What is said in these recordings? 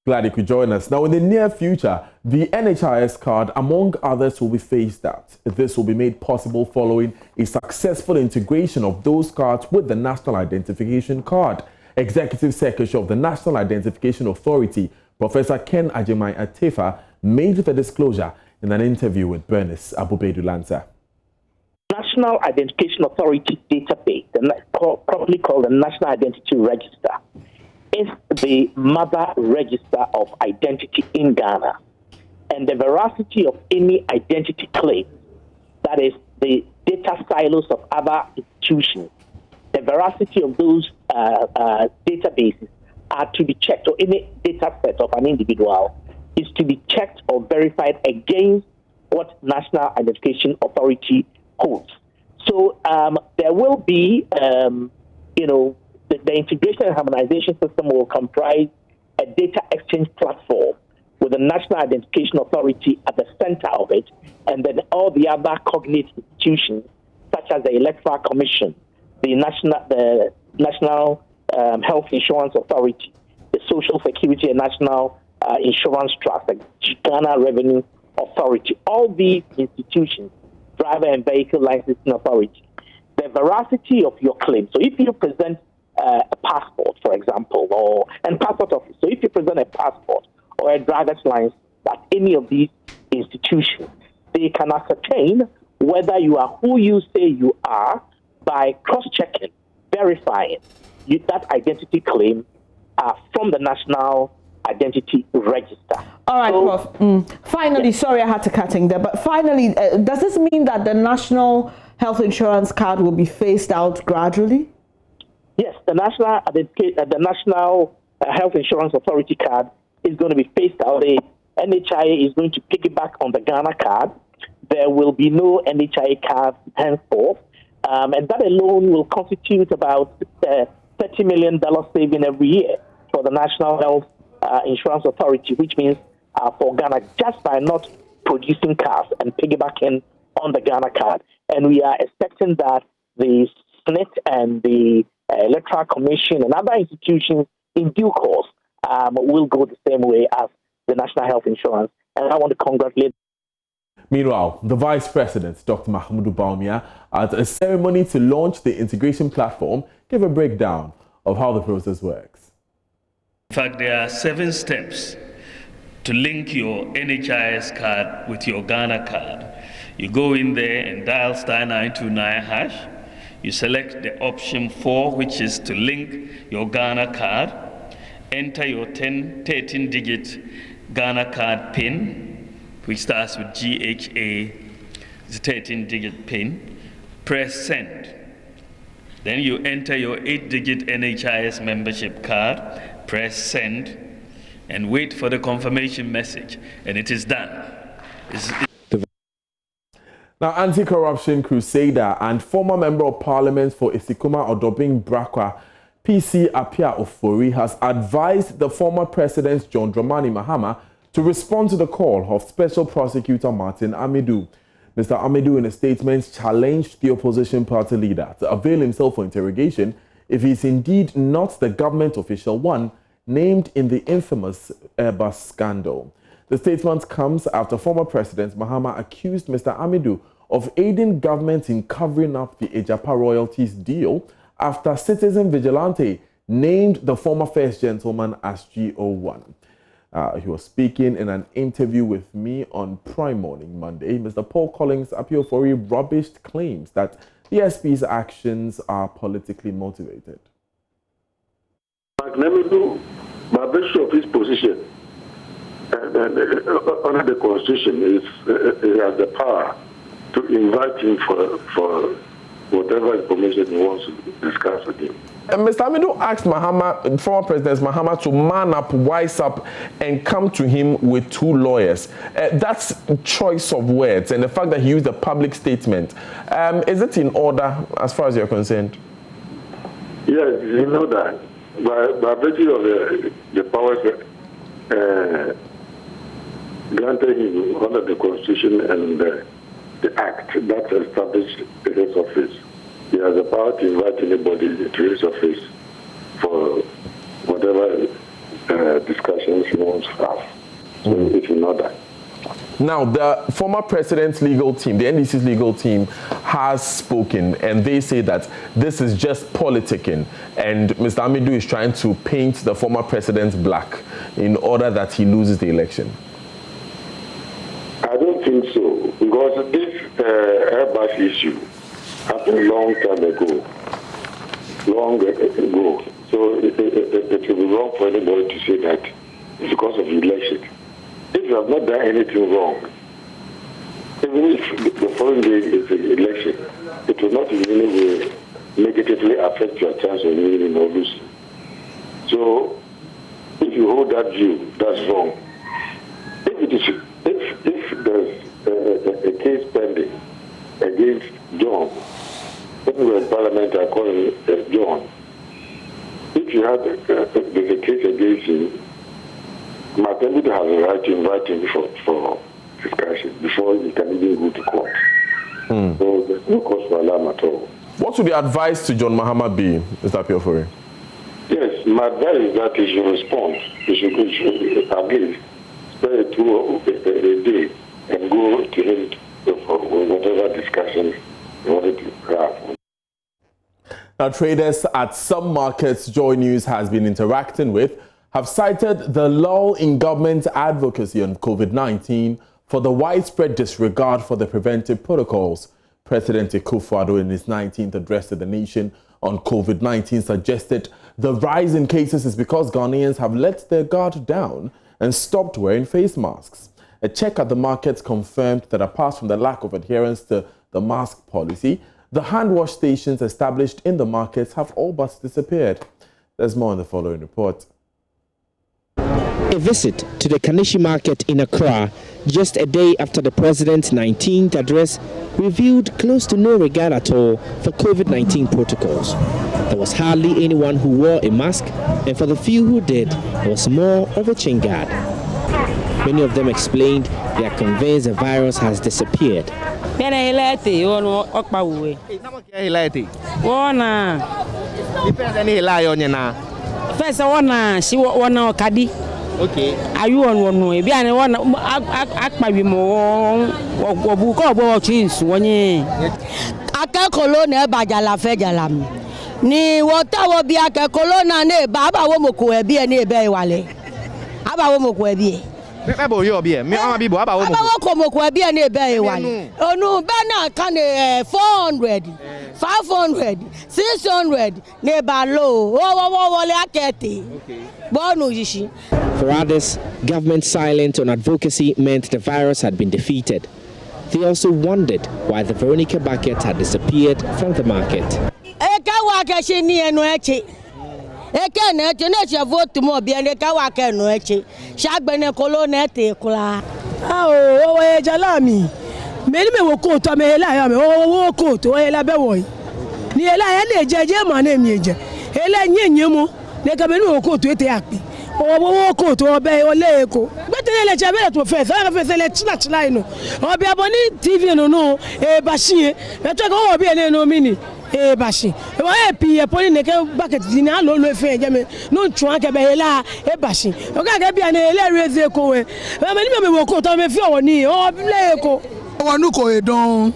Glad you could join us. Now, in the near future, the NHIS card, among others, will be phased out. This will be made possible following a successful integration of those cards with the National Identification Card. Executive Secretary of the National Identification Authority, Professor Ken Agyemang-Atefa, made the disclosure in an interview with Bernice Abubedu-Lanza. National Identification Authority database, properly called the National Identity Register, is the mother register of identity in Ghana. And the veracity of any identity claim, that is the data silos of other institutions, the veracity of those databases are to be checked, or any data set of an individual is to be checked or verified against what National Identification Authority holds. So there will be, the integration and harmonization system will comprise a data exchange platform with the National Identification Authority at the center of it, and then all the other cognate institutions, such as the Electoral Commission, the National Health Insurance Authority, the Social Security and National Insurance Trust, the Ghana Revenue Authority, all these institutions, driver and vehicle licensing authority, the veracity of your claim. So if you present a passport, for example, and passport office. So if you present a passport or a driver's license at any of these institutions, they can ascertain whether you are who you say you are by cross-checking, verifying that identity claim from the National Identity Register. All right, Prof. Finally, yes. Sorry I had to cut in there, but finally, does this mean that the National Health Insurance Card will be phased out gradually? Yes, the National Health Insurance Authority card is going to be phased out. The NHIA is going to piggyback on the Ghana card. There will be no NHIA card henceforth, and that alone will constitute about $30 million saving every year for the National Health Insurance Authority, which means for Ghana, just by not producing cards and piggybacking on the Ghana card. And we are expecting that the Senate and the Electoral Commission and other institutions in due course will go the same way as the National Health Insurance. And I want to congratulate. Meanwhile, the Vice President, Dr. Mahamudu Bawumia, at a ceremony to launch the integration platform, gave a breakdown of how the process works. In fact, there are 7 steps to link your NHIS card with your Ghana card. You go in there and dial *929#. You select the option 4, which is to link your Ghana card. Enter your 13-digit Ghana card PIN, which starts with GHA, the 13-digit PIN. Press send. Then you enter your 8-digit NHIS membership card. Press send and wait for the confirmation message, and it is done. Now, Anticorruption crusader and former Member of Parliament for Isikuma Odobing Brakwa, PC Apia Ofori, has advised the former President John Dramani Mahama to respond to the call of Special Prosecutor Martin Amidu. Mr. Amidu, in a statement, challenged the opposition party leader to avail himself for interrogation if he is indeed not the government official one named in the infamous Airbus scandal. The statement comes after former President Mahama accused Mr. Amidu of aiding government in covering up the Ejapa royalties deal after Citizen Vigilante named the former First Gentleman as GO1. He was speaking in an interview with me on Prime Morning Monday. Mr. Paul Collins Apiofori rubbished claims that the SP's actions are politically motivated. Amidu, by virtue of his position, under the Constitution, he has the power to invite him for whatever information he wants to discuss with him. Mr. Amidu asked Mahama, former President Mahama, to man up, wise up, and come to him with 2 lawyers. That's choice of words, and the fact that he used a public statement. Is it in order as far as you're concerned? Yes, you know that. By virtue of the powers granted him under the Constitution and the Act that established his office, he has the power to invite anybody to his office for whatever discussions he wants to have. So it will not die. Now, the former president's legal team, the NDC's legal team, has spoken, and they say that this is just politicking, and Mr. Amidu is trying to paint the former president black in order that he loses the election. I don't think so, because this Airbus issue happened a long time ago. So it will be wrong for anybody to say that it's because of the election. If you have not done anything wrong, even if the following day is the election, it will not in any way negatively affect your chance of winning or losing. So, if you hold that view, that's wrong. If there's a case pending against John, people in Parliament are calling John. If you have there's a case against him, Martin would have a right to invite him for discussion before he can even go to court. So there's no cause for alarm at all. What would the advice to John Mahama be, Mr. Piofori? Yes, my advice is that he should respond. He should at least spare a day and go to him for whatever discussion he wanted to have. Now, traders at some markets JoyNews has been interacting with have cited the lull in government advocacy on COVID-19 for the widespread disregard for the preventive protocols. President Akufo-Addo, in his 19th address to the nation on COVID-19, suggested the rise in cases is because Ghanaians have let their guard down and stopped wearing face masks. A check at the markets confirmed that apart from the lack of adherence to the mask policy, the hand wash stations established in the markets have all but disappeared. There's more in the following report. A visit to the Kanishi market in Accra just a day after the president's 19th address revealed close to no regard at all for COVID-19 protocols. There was hardly anyone who wore a mask, and for the few who did, there was more of a chin guard. Many of them explained they are convinced the virus has disappeared. Okay. Are you on one way? Be an one act by more or book or cheese one year. Aka colonna bajala fejalam. Ni whatever be aka colonna ne baba womoku be a near bay wale. Aba womoku be. Abo yo be me ama bibo aba womoku be a near bay wale. Oh no, Bana can 400, 500, 600 neighbor low. Oh, okay. For others, government silence on advocacy meant the virus had been defeated. They also wondered why the Veronica bucket had disappeared from the market. Oh, coat or bay or leko. But the Chabet to face, I have a let's line. Or be abonning TV no, a bashi, let's go be a no mini, a bashi. A happy upon the bucket in a low fair, no trunk a bella, a bashi. Okay, be an hilarious echo. I mean, we coat on a few knee or leko. Wanuko, don't.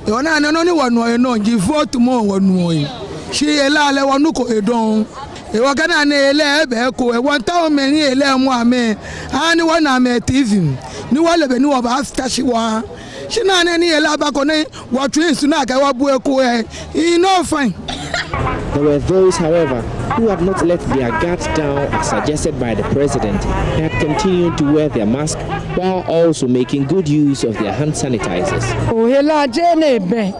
You are not only one way, no, give 4 tomorrow one way. She allow Wanuko, don't. Ewa kana na ele ebe ko e wanta o me ni ele mu ame ani wana me TV ni wale be ni wo ba stashi wa shina na ni ele abako ni wo twins na ka wa bu eko e no fine. There were those, however, who had not let their guards down as suggested by the president and had continued to wear their mask while also making good use of their hand sanitizers. Oh hela jene be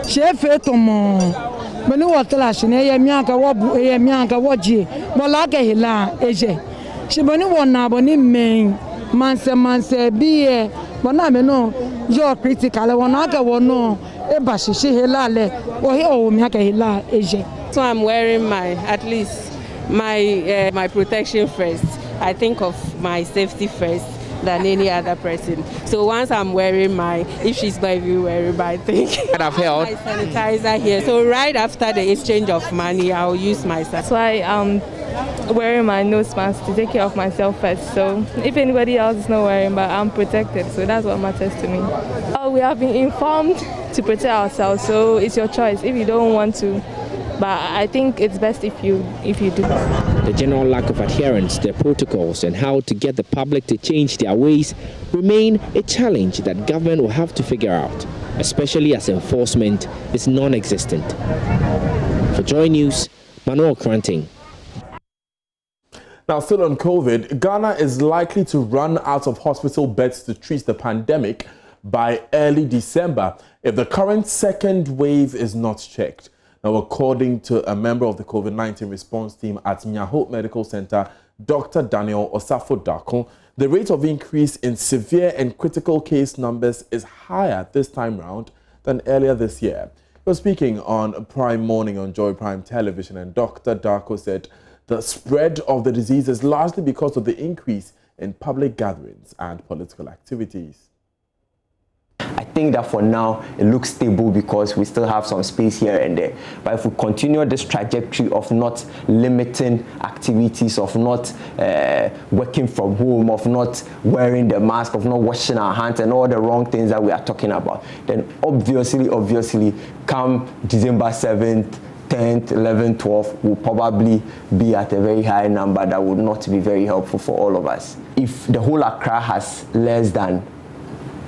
shefe tomo Many water lashing, a mianka wabu, a mianka waji, Molaka hila, eje. She boni one naboni main, manse, be a bonameno, you're critical, wanaka wono, a bashi, she hilale, or he oh miaka hila, eje. So I'm wearing at least my protection first. I think of my safety first. than any other person. So once I'm wearing mine, if she's not even wearing mine, I think I've held my sanitizer here. So right after the exchange of money, I'll use my sanitizer. That's why I'm wearing my nose mask to take care of myself first. So if anybody else is not wearing, but I'm protected. So that's what matters to me. We have been informed to protect ourselves. So it's your choice if you don't want to. But I think it's best if you do. The general lack of adherence to the protocols and how to get the public to change their ways remain a challenge that government will have to figure out, especially as enforcement is non-existent. For JoyNews, Manuel Kranting. Now, still on COVID, Ghana is likely to run out of hospital beds to treat the pandemic by early December if the current second wave is not checked. Now, according to a member of the COVID-19 response team at Nyaho Medical Center, Dr. Daniel Osafo-Dakon, the rate of increase in severe and critical case numbers is higher this time round than earlier this year. He was speaking on Prime Morning on Joy Prime Television, and Dr. Darko said the spread of the disease is largely because of the increase in public gatherings and political activities. I think that for now it looks stable because we still have some space here and there. But if we continue this trajectory of not limiting activities, of not working from home, of not wearing the mask, of not washing our hands and all the wrong things that we are talking about, then obviously come December 7th, 10th, 11th, 12th will probably be at a very high number that would not be very helpful for all of us. If the whole Accra has less than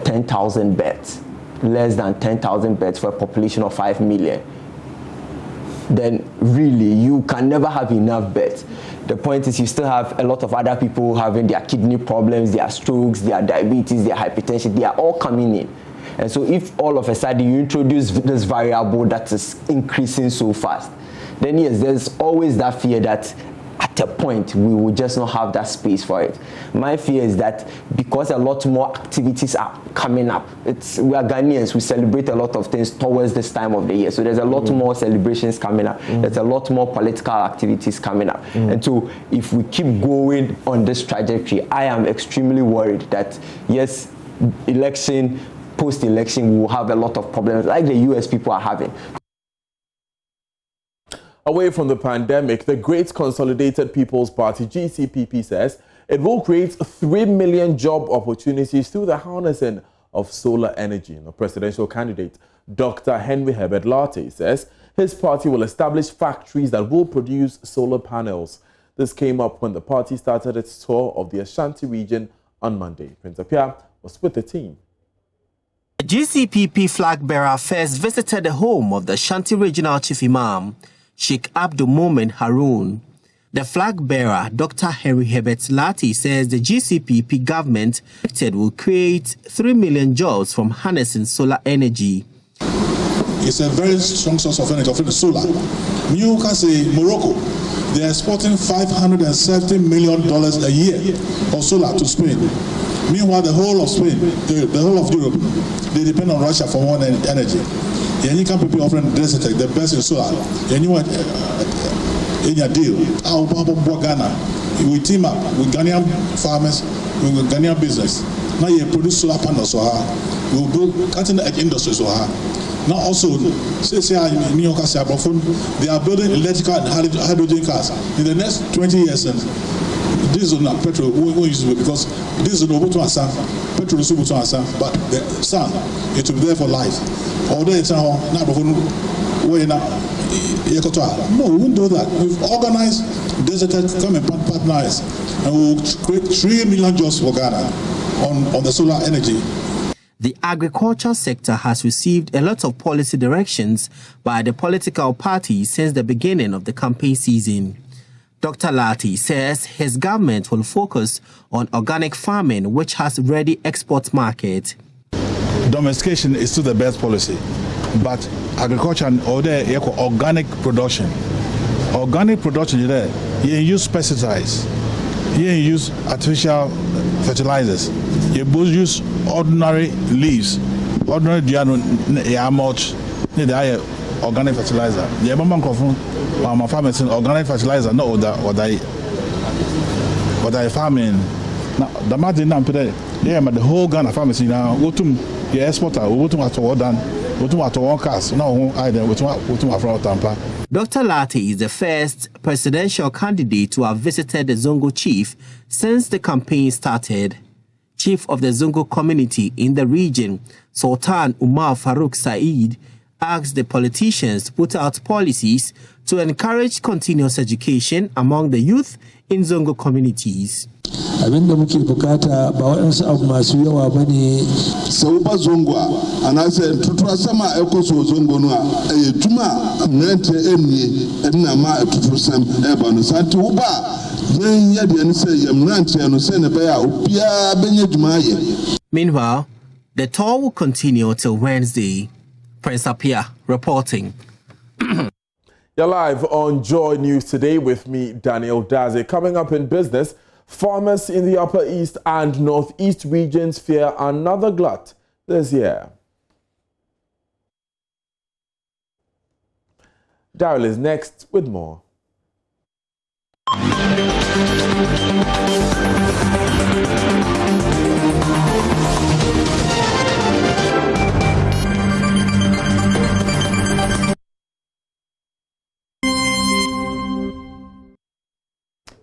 10,000 beds, less than 10,000 beds for a population of 5 million, then really you can never have enough beds. The point is you still have a lot of other people having their kidney problems, their strokes, their diabetes, their hypertension, they are all coming in. And so if all of a sudden you introduce this variable that is increasing so fast, then yes, there's always that fear that at a point we will just not have that space for it. My fear is that because a lot more activities are coming up, we are Ghanaians, we celebrate a lot of things towards this time of the year. So there's a lot more celebrations coming up. There's a lot more political activities coming up. And so if we keep going on this trajectory, I am extremely worried that yes, election, post-election, we will have a lot of problems like the US people are having. Away from the pandemic, the Great Consolidated People's Party, GCPP, says it will create 3 million job opportunities through the harnessing of solar energy. The presidential candidate, Dr. Henry Herbert Lartey, says his party will establish factories that will produce solar panels. This came up when the party started its tour of the Ashanti region on Monday. Prince Apia was with the team. The GCPP flag bearer first visited the home of the Ashanti Regional Chief Imam, Sheikh Abdul Momen Haroon. The flag bearer, Dr. Henry Herbert Lartey, says the GCPP government will create 3 million jobs from harnessing solar energy. It's a very strong source of energy, of solar. You can say Morocco, they are exporting $570 million a year of solar to Spain. Meanwhile, the whole of Spain, the whole of Europe, they depend on Russia for more energy. Any company offering Desertec, the best in solar. Anyone in your deal, Ghana, we team up with Ghanaian farmers, with Ghanaian business. Now you produce solar panels, so we will build cutting-edge industries, so now also, they are building electrical and hydrogen cars. In the next 20 years, diesel and petrol won't use it because diesel no to sun, petrol is to sun, but the sun, it will be there for life. Although it's now no, we won't do that. We've organized Desertec, come and partners, and we'll create 3 million jobs for Ghana on the solar energy. The agriculture sector has received a lot of policy directions by the political parties since the beginning of the campaign season. Dr. Lartey says his government will focus on organic farming, which has ready export market. Domestication is still the best policy, but agriculture and organic production. Organic production, you use pesticides, you use artificial fertilizers, you both use ordinary leaves, ordinary mulch, organic fertilizer. The amount of farmers organic fertilizer, not what I farming Now, the margin now, yeah, but the whole Ghana pharmacy now, go to the exporter, go to what done, go to what one cast, no, either, go to what from Tampa. Dr. Latte is the first presidential candidate to have visited the Zongo chief since the campaign started. Chief of the Zongo community in the region, Sultan Umar Farouk Said, asked the politicians to put out policies to encourage continuous education among the youth in Zongo communities. Abinda muke bukata ba waɗansu abu masu yawa bane sau ba zongwa ana sai tutura sama eko so zongo no a tuma mrente emnie enna ma tutur sam e ba no santi uba yen ya de ne sai ya mrente no sai ne ba ya obia benye dwumaye. Meanwhile, the tour will continue till Wednesday. Prince Apia reporting. You're live on Joy News today with me, Daniel Daze. Coming up in business, farmers in the Upper East and Northeast regions fear another glut this year. Daryl is next with more.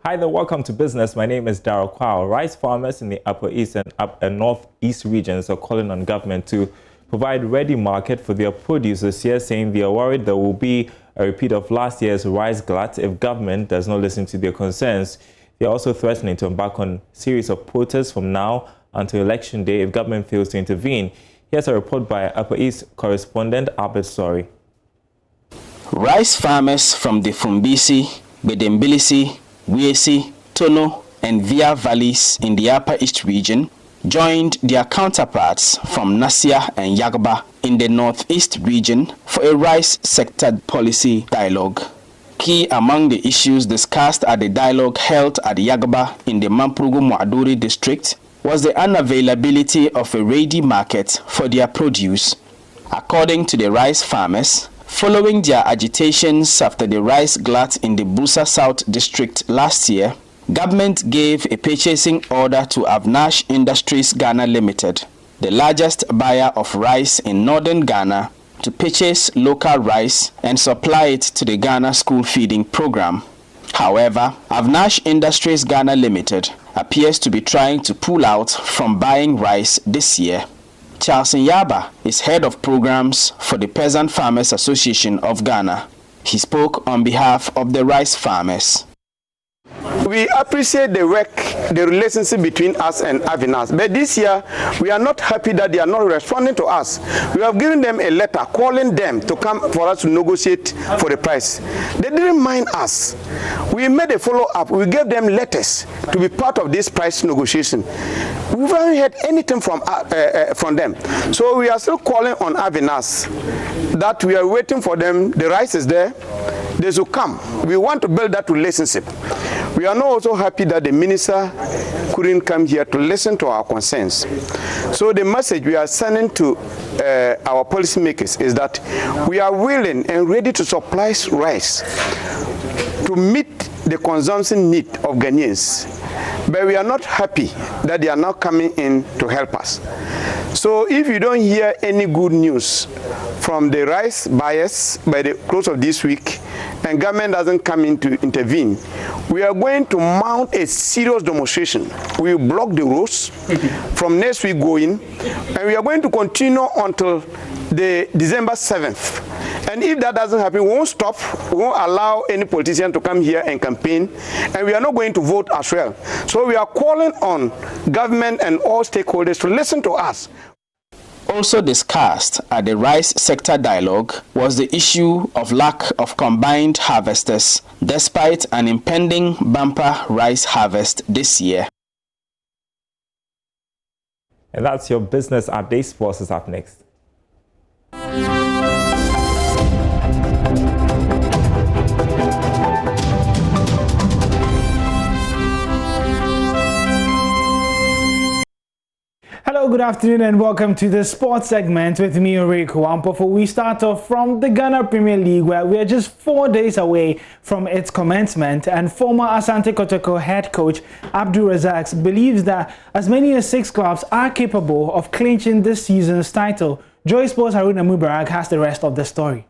Hi there, welcome to business. My name is Darryl Kwao. Rice farmers in the Upper East and Northeast regions are calling on government to provide ready market for their produce this year, saying they are worried there will be a repeat of last year's rice glut if government does not listen to their concerns. They are also threatening to embark on a series of protests from now until election day if government fails to intervene. Here's a report by Upper East correspondent Albert Sori. Rice farmers from the Fumbisi, Bedembilisi, Wiesi, Tono, and Via valleys in the Upper East region joined their counterparts from Nasia and Yagaba in the Northeast region for a rice sector policy dialogue. Key among the issues discussed at the dialogue held at Yagaba in the Mamprugu Muaduri district was the unavailability of a ready market for their produce. According to the rice farmers, following their agitations after the rice glut in the Busa South district last year, government gave a purchasing order to Avnash Industries Ghana Limited, the largest buyer of rice in northern Ghana, to purchase local rice and supply it to the Ghana school feeding program. However, Avnash Industries Ghana Limited appears to be trying to pull out from buying rice this year. Charles Nyaba is head of programs for the Peasant Farmers Association of Ghana. He spoke on behalf of the rice farmers. We appreciate the work, the relationship between us and Avinas. But this year, we are not happy that they are not responding to us. We have given them a letter calling them to come for us to negotiate for the price. They didn't mind us. We made a follow-up. We gave them letters to be part of this price negotiation. We haven't heard anything from them. So we are still calling on Avinas that we are waiting for them. The rice is there. They should come. We want to build that relationship. We are not also happy that the minister couldn't come here to listen to our concerns. So the message we are sending to our policymakers is that we are willing and ready to supply rice to meet the consumption need of Ghanaians. But we are not happy that they are not coming in to help us. So if you don't hear any good news from the rice buyers by the close of this week, and government doesn't come in to intervene, we are going to mount a serious demonstration. We will block the roads from next week going, and we are going to continue until the December 7th. And if that doesn't happen, we won't stop, we won't allow any politician to come here and campaign, and we are not going to vote as well. So we are calling on government and all stakeholders to listen to us. Also discussed at the rice sector dialogue was the issue of lack of combined harvesters despite an impending bumper rice harvest this year. And that's your business update. Sports is up next. Hello, good afternoon and welcome to the sports segment with me, Oreko Ampofo. We start off from the Ghana Premier League, where we are just 4 days away from its commencement, and former Asante Kotoko head coach Abdul Razak believes that as many as 6 clubs are capable of clinching this season's title. Joy Sports' Haruna Mubarak has the rest of the story.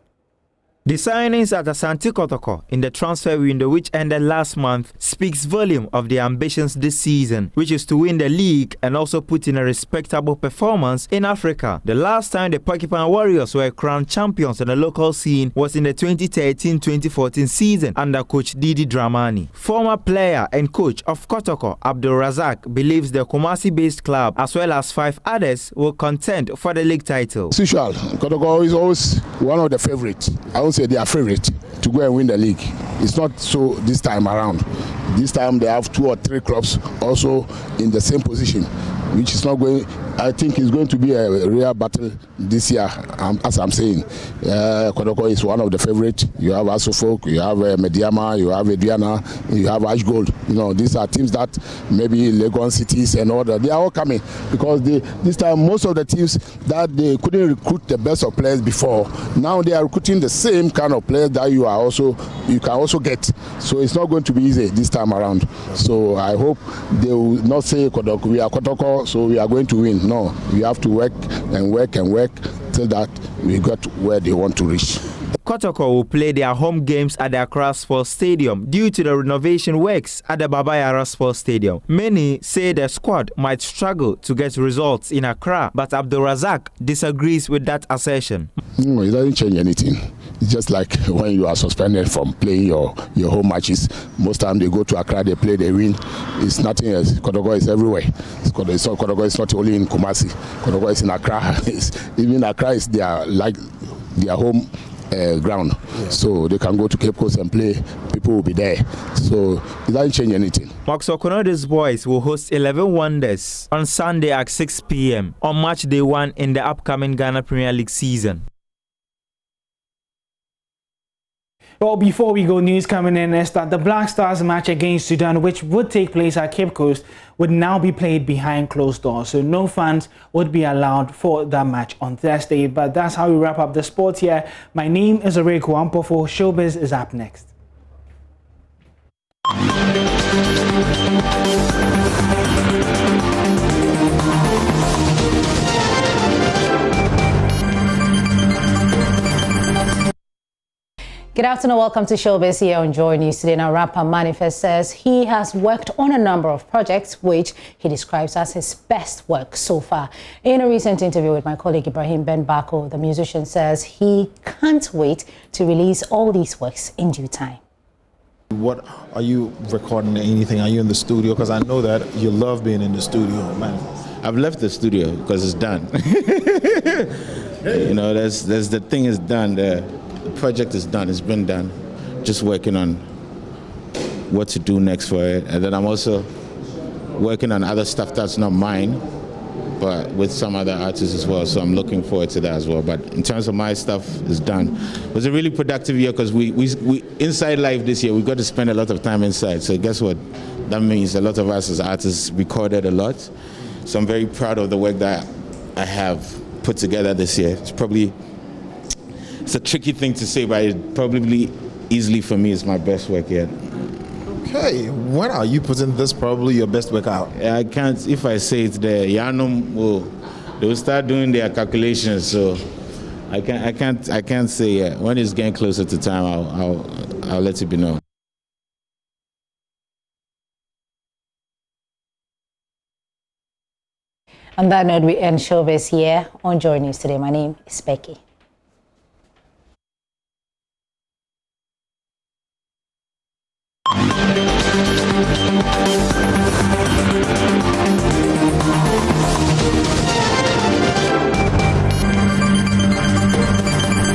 The signings at Asante Kotoko in the transfer window, which ended last month, speaks volume of their ambitions this season, which is to win the league and also put in a respectable performance in Africa. The last time the Porcupine Warriors were crowned champions on the local scene was in the 2013-2014 season under coach Didi Dramani. Former player and coach of Kotoko, Abdul Razak, believes the Kumasi-based club, as well as 5 others, will contend for the league title. As usual, Kotoko is always one of the favorites. I would say they are favorite to go and win the league. It's not so this time around. This time they have 2 or 3 clubs also in the same position, which is not going. I think it's going to be a real battle this year. As I'm saying, Kotoko is one of the favorites. You have Asofok, you have Mediama, you have Ediana, you have Ash Gold. You know, these are teams that maybe Legon cities and all that. They are all coming because this time most of the teams that they couldn't recruit the best of players before, now they are recruiting the same kind of players that you can also get. So it's not going to be easy this time around. So I hope they will not say Kotoko, we are Kotoko, so we are going to win. No, we have to work and work and work till that we got where they want to reach. Kotoko will play their home games at the Accra Sports Stadium due to the renovation works at the Baba Yara Sports Stadium. Many say the squad might struggle to get results in Accra, but Abdul Razak disagrees with that assertion. No, it doesn't change anything. It's just like when you are suspended from playing your home matches. Most time they go to Accra, they play, they win. It's nothing else. Kotoko is everywhere. Kotoko is not only in Kumasi. Kotoko is in Accra. Even Accra is their home ground. Yeah. So they can go to Cape Coast and play. People will be there. So it doesn't change anything. Max Okonode's boys will host 11 Wonders on Sunday at 6 p.m. on match day 1 in the upcoming Ghana Premier League season. Well, before we go, news coming in is that the Black Stars match against Sudan, which would take place at Cape Coast, would now be played behind closed doors. So no fans would be allowed for that match on Thursday. But that's how we wrap up the sports here. My name is Oreko Ampofo. Showbiz is up next. Good afternoon, welcome to Showbiz here on JoyNews today. Now, rapper Manifest says he has worked on a number of projects which he describes as his best work so far. In a recent interview with my colleague Ibrahim Ben Bako, the musician says he can't wait to release all these works in due time. What are you recording? Anything? Are you in the studio? Because I know that you love being in the studio, man. I've left the studio because it's done. You know, there's the thing is done there. The project is done, it's been done. Just working on what to do next for it. And then I'm also working on other stuff that's not mine, but with some other artists as well. So I'm looking forward to that as well. But in terms of my stuff, it's done. It was a really productive year because we inside life this year, we got to spend a lot of time inside. So guess what? That means a lot of us as artists recorded a lot. So I'm very proud of the work that I have put together this year. It's a tricky thing to say, but it probably easily for me is my best work yet. Okay, when are you putting this probably your best work out? I can't, if I say it's there, they will start doing their calculations, so I can't say yet. When it's getting closer to time, I'll let it be known. On that note, we end Showbiz here on JoyNews today. My name is Becky.